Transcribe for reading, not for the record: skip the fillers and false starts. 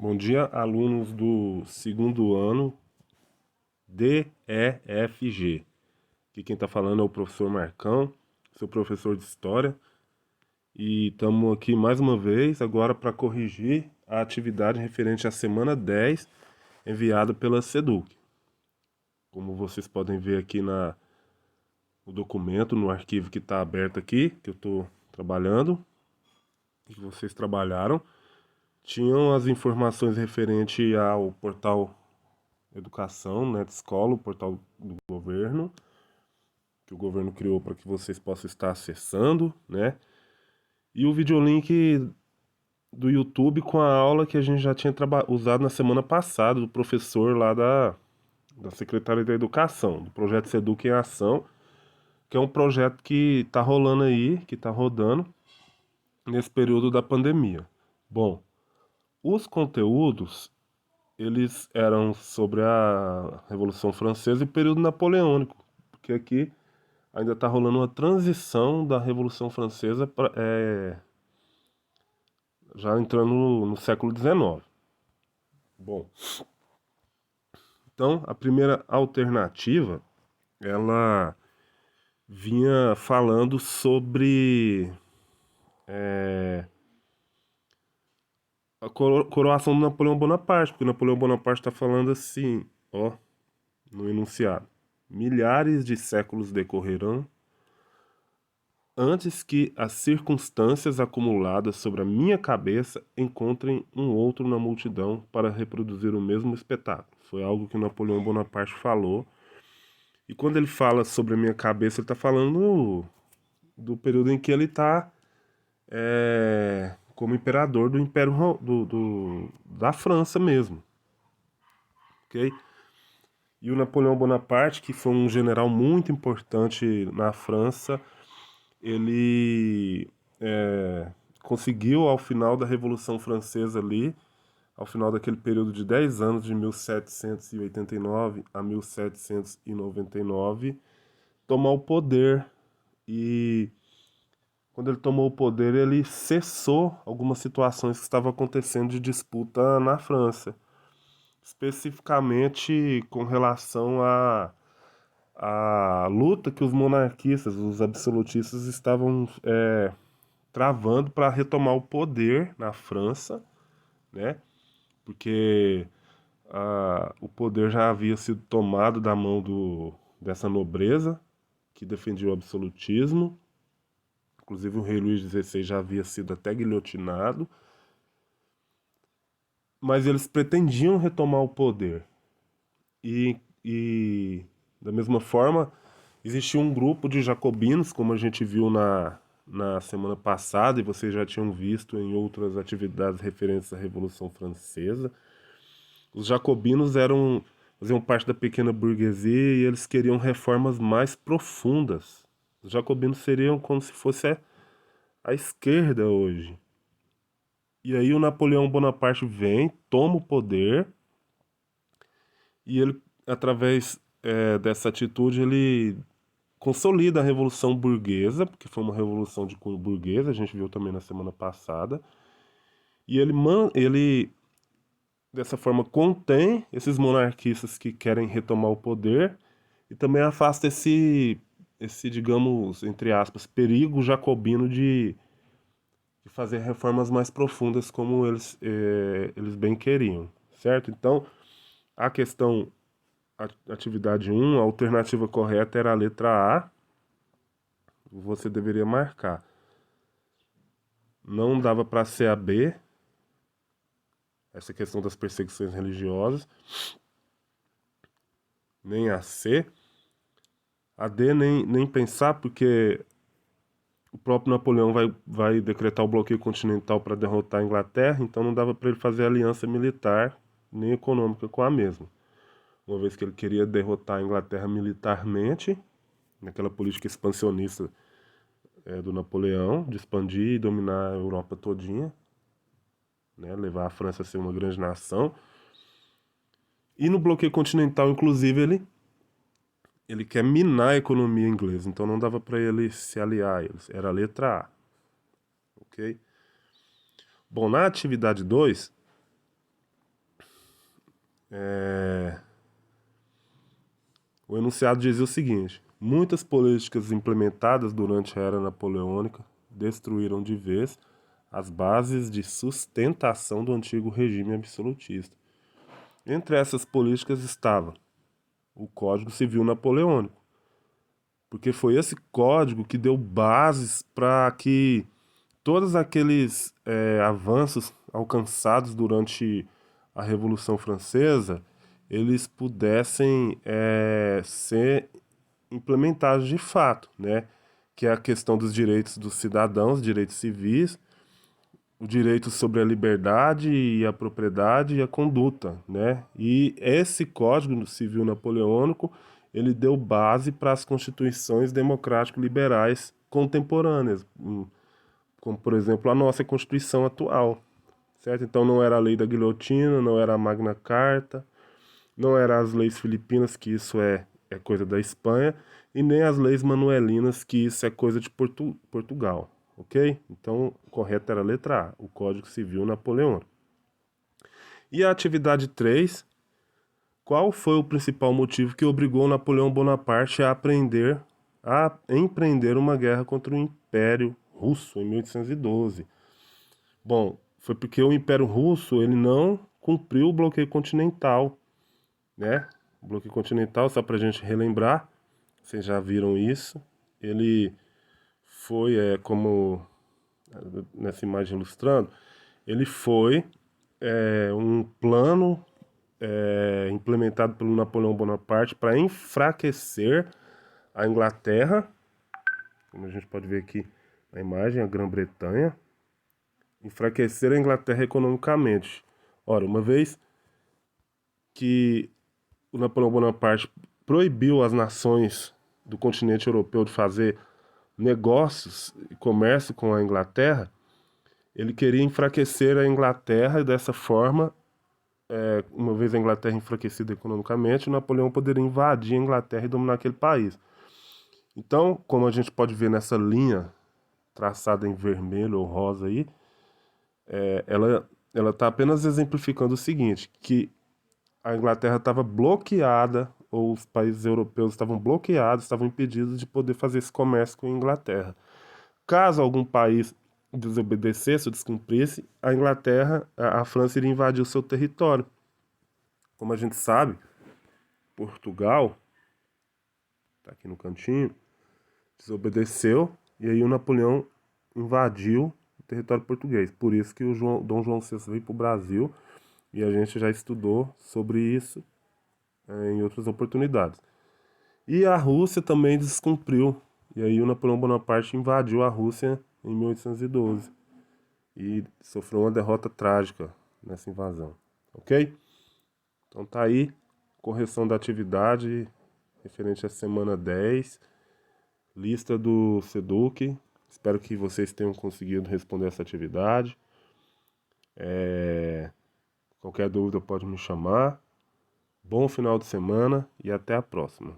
Bom dia, alunos do segundo ano DEFG. Aqui quem está falando é o professor Marcão, seu professor de História. E estamos aqui mais uma vez agora para corrigir a atividade referente à semana 10 enviada pela SEDUC. Como vocês podem ver aqui no documento, no arquivo que está aberto aqui, que eu estou trabalhando, que vocês trabalharam, tinham as informações referentes ao portal Educação, né, de escola, o portal do governo, que o governo criou para que vocês possam estar acessando, né? E o videolink do YouTube com a aula que a gente já tinha usado na semana passada, do professor lá da Secretaria da Educação, do projeto Seduc em Ação, que é um projeto que está rolando aí, que está rodando nesse período da pandemia. Bom, os conteúdos eles eram sobre a Revolução Francesa e o período napoleônico, porque aqui ainda está rolando uma transição da Revolução Francesa já entrando no século XIX. Bom, então a primeira alternativa ela vinha falando sobre a coroação do Napoleão Bonaparte, porque Napoleão Bonaparte está falando assim, ó, no enunciado: milhares de séculos decorrerão antes que as circunstâncias acumuladas sobre a minha cabeça encontrem um outro na multidão para reproduzir o mesmo espetáculo. Foi algo que Napoleão Bonaparte falou. E quando ele fala sobre a minha cabeça, ele está falando do período em que ele está como imperador do Império da França mesmo, ok? E o Napoleão Bonaparte, que foi um general muito importante na França, ele conseguiu, ao final da Revolução Francesa ali, ao final daquele período de 10 anos, de 1789 a 1799, tomar o poder. E quando ele tomou o poder, ele cessou algumas situações que estavam acontecendo de disputa na França, especificamente com relação à luta que os monarquistas, os absolutistas, estavam travando para retomar o poder na França, né? Porque o poder já havia sido tomado da mão dessa nobreza que defendia o absolutismo. Inclusive o rei Luís XVI já havia sido até guilhotinado. Mas eles pretendiam retomar o poder. E da mesma forma, existia um grupo de jacobinos, como a gente viu na semana passada, e vocês já tinham visto em outras atividades referentes à Revolução Francesa. Os jacobinos faziam parte da pequena burguesia e eles queriam reformas mais profundas. Os jacobinos seriam como se fosse a esquerda hoje. E aí o Napoleão Bonaparte vem, toma o poder e ele, através dessa atitude, ele consolida a Revolução Burguesa, porque foi uma revolução de cunho burguês, a gente viu também na semana passada. E ele dessa forma, contém esses monarquistas que querem retomar o poder e também afasta digamos, entre aspas, perigo jacobino de fazer reformas mais profundas como eles bem queriam, certo? Então, a questão, atividade um, a alternativa correta era a letra A, você deveria marcar. Não dava para ser a B, essa questão das perseguições religiosas, nem a C. A D nem pensar, porque o próprio Napoleão vai decretar o bloqueio continental para derrotar a Inglaterra, então não dava para ele fazer aliança militar nem econômica com a mesma. Uma vez que ele queria derrotar a Inglaterra militarmente, naquela política expansionista do Napoleão, de expandir e dominar a Europa todinha, né, levar a França a ser uma grande nação. E no bloqueio continental, inclusive, ele quer minar a economia inglesa, então não dava para ele se aliar a eles. Era a letra A. Ok? Bom, na atividade 2, O enunciado dizia o seguinte: muitas políticas implementadas durante a era napoleônica destruíram de vez as bases de sustentação do antigo regime absolutista. Entre essas políticas estava o Código Civil Napoleônico, porque foi esse código que deu bases para que todos aqueles avanços alcançados durante a Revolução Francesa eles pudessem ser implementados de fato, né? Que é a questão dos direitos dos cidadãos, direitos civis, o direito sobre a liberdade e a propriedade e a conduta, né? E esse Código Civil Napoleônico, ele deu base para as constituições democrático-liberais contemporâneas, como, por exemplo, a nossa Constituição atual, certo? Então não era a lei da guilhotina, não era a Magna Carta, não era as leis filipinas, que isso é coisa da Espanha, e nem as leis manuelinas, que isso é coisa de Portugal, ok? Então, o correto era a letra A, o Código Civil Napoleônico. E a atividade 3, qual foi o principal motivo que obrigou Napoleão Bonaparte a empreender uma guerra contra o Império Russo em 1812? Bom, foi porque o Império Russo ele não cumpriu o bloqueio continental, né? O bloqueio continental, só para a gente relembrar, vocês já viram isso. Ele foi, como nessa imagem ilustrando, ele foi um plano implementado pelo Napoleão Bonaparte para enfraquecer a Inglaterra, como a gente pode ver aqui na imagem, a Grã-Bretanha, enfraquecer a Inglaterra economicamente. Ora, uma vez que o Napoleão Bonaparte proibiu as nações do continente europeu de fazer negócios e comércio com a Inglaterra, ele queria enfraquecer a Inglaterra e dessa forma, uma vez a Inglaterra enfraquecida economicamente, Napoleão poderia invadir a Inglaterra e dominar aquele país. Então, como a gente pode ver nessa linha traçada em vermelho ou rosa aí, ela está apenas exemplificando o seguinte, que a Inglaterra estava bloqueada, ou os países europeus estavam bloqueados, estavam impedidos de poder fazer esse comércio com a Inglaterra. Caso algum país desobedecesse ou descumprisse, a Inglaterra, a França iria invadir o seu território. Como a gente sabe, Portugal, está aqui no cantinho, desobedeceu e aí o Napoleão invadiu o território português. Por isso que o Dom João VI veio para o Brasil e a gente já estudou sobre isso em outras oportunidades. E a Rússia também descumpriu. E aí o Napoleão Bonaparte invadiu a Rússia em 1812 e sofreu uma derrota trágica nessa invasão, ok? Então tá aí, correção da atividade referente à semana 10, lista do SEDUC. Espero que vocês tenham conseguido responder essa atividade. Qualquer dúvida pode me chamar. Bom final de semana e até a próxima.